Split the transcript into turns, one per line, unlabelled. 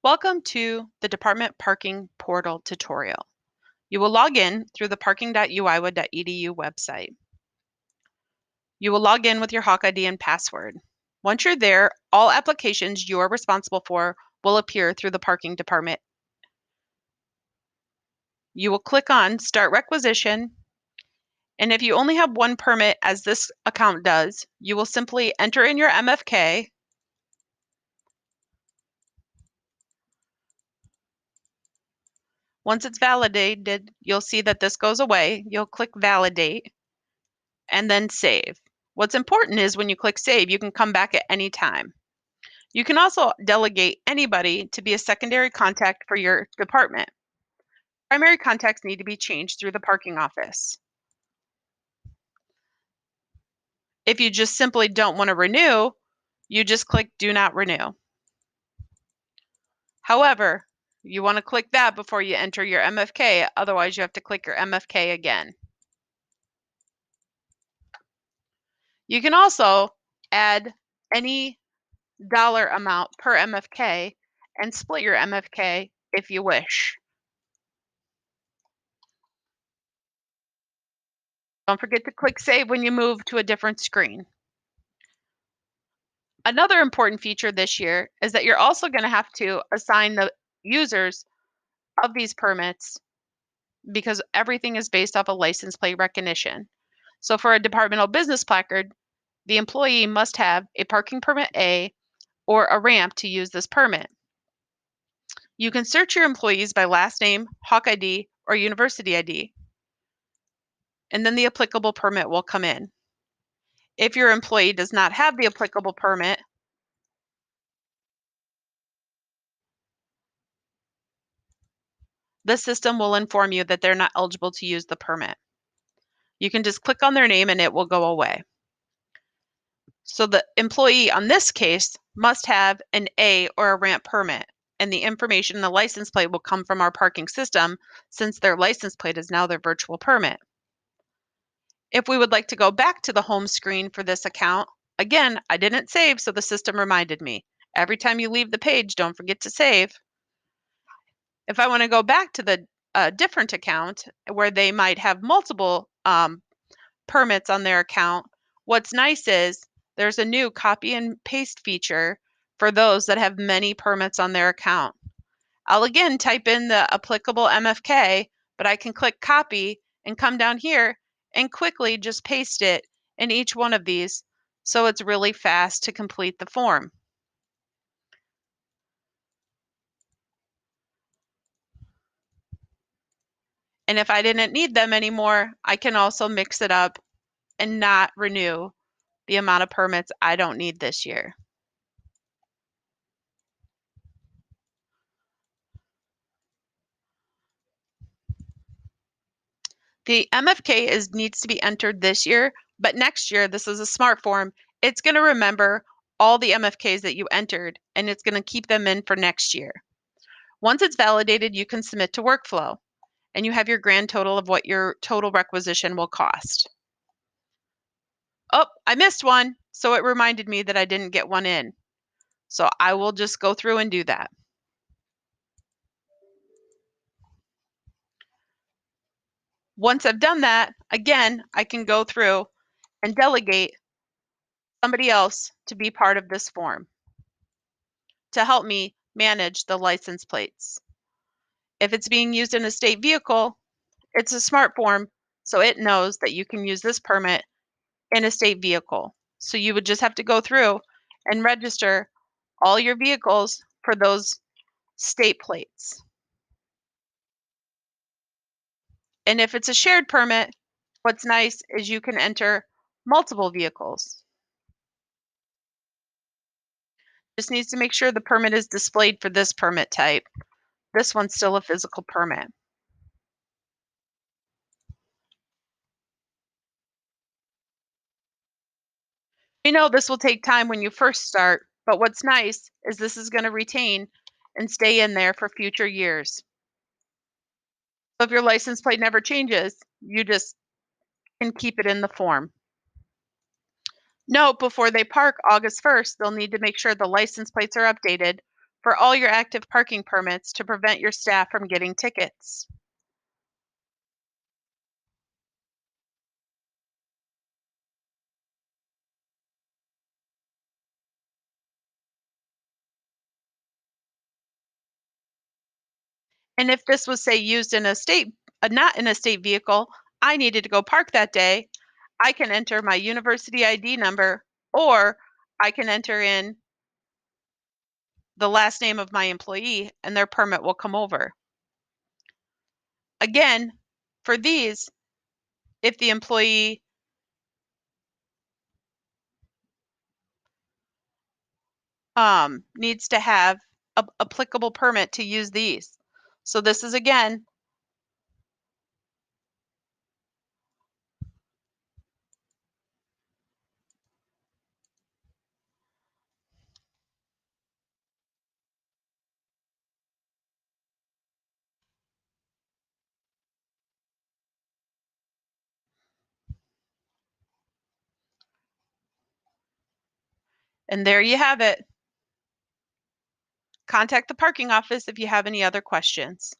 Welcome to the Department Parking Portal tutorial. You will log in through the parking.uiowa.edu website. You will log in with your Hawk ID and password. Once you're there, all applications you are responsible for will appear through the parking department. You will click on Start Requisition, and if you only have one permit, as this account does, you will simply enter in your MFK. Once it's validated, you'll see that this goes away. You'll click Validate and then Save. What's important is when you click Save, you can come back at any time. You can also delegate anybody to be a secondary contact for your department. Primary contacts need to be changed through the parking office. If you just simply don't want to renew, you just click Do Not Renew. However, you want to click that before you enter your MFK, otherwise you have to click your MFK again. You can also add any dollar amount per MFK and split your MFK if you wish. Don't forget to click Save when you move to a different screen. Another important feature this year is that you're also going to have to assign the users of these permits because everything is based off of license plate recognition. So for a departmental business placard, the employee must have a parking permit A or a ramp to use this permit. You can search your employees by last name, Hawk ID, or University ID, and then the applicable permit will come in. If your employee does not have the applicable permit, the system will inform you that they're not eligible to use the permit. You can just click on their name and it will go away. So the employee on this case must have an A or a ramp permit, and the information in the license plate will come from our parking system since their license plate is now their virtual permit. If we would like to go back to the home screen for this account, again, I didn't save, so the system reminded me. Every time you leave the page, don't forget to save. If I want to go back to the different account where they might have multiple permits on their account, what's nice is there's a new copy and paste feature for those that have many permits on their account. I'll again type in the applicable MFK, but I can click copy and come down here and quickly just paste it in each one of these so it's really fast to complete the form. And if I didn't need them anymore, I can also mix it up and not renew the amount of permits I don't need this year. The MFK needs to be entered this year, but next year, this is a smart form. It's going to remember all the MFKs that you entered, and it's going to keep them in for next year. Once it's validated, you can submit to workflow, and you have your grand total of what your total requisition will cost. Oh, I missed one, so it reminded me that I didn't get one in. So I will just go through and do that. Once I've done that, again, I can go through and delegate somebody else to be part of this form to help me manage the license plates. If it's being used in a state vehicle, it's a smart form, so it knows that you can use this permit in a state vehicle. So you would just have to go through and register all your vehicles for those state plates. And if it's a shared permit, what's nice is you can enter multiple vehicles. Just needs to make sure the permit is displayed for this permit type. This one's still a physical permit. You know this will take time when you first start, but what's nice is this is going to retain and stay in there for future years. So if your license plate never changes, you just can keep it in the form. Note, before they park August 1st, they'll need to make sure the license plates are updated for all your active parking permits to prevent your staff from getting tickets. And if this was, say, used in not in a state vehicle, I needed to go park that day, I can enter my university ID number, or I can enter in the last name of my employee and their permit will come over. Again, for these, if the employee needs to have a applicable permit to use these. So this is again, and there you have it. Contact the parking office if you have any other questions.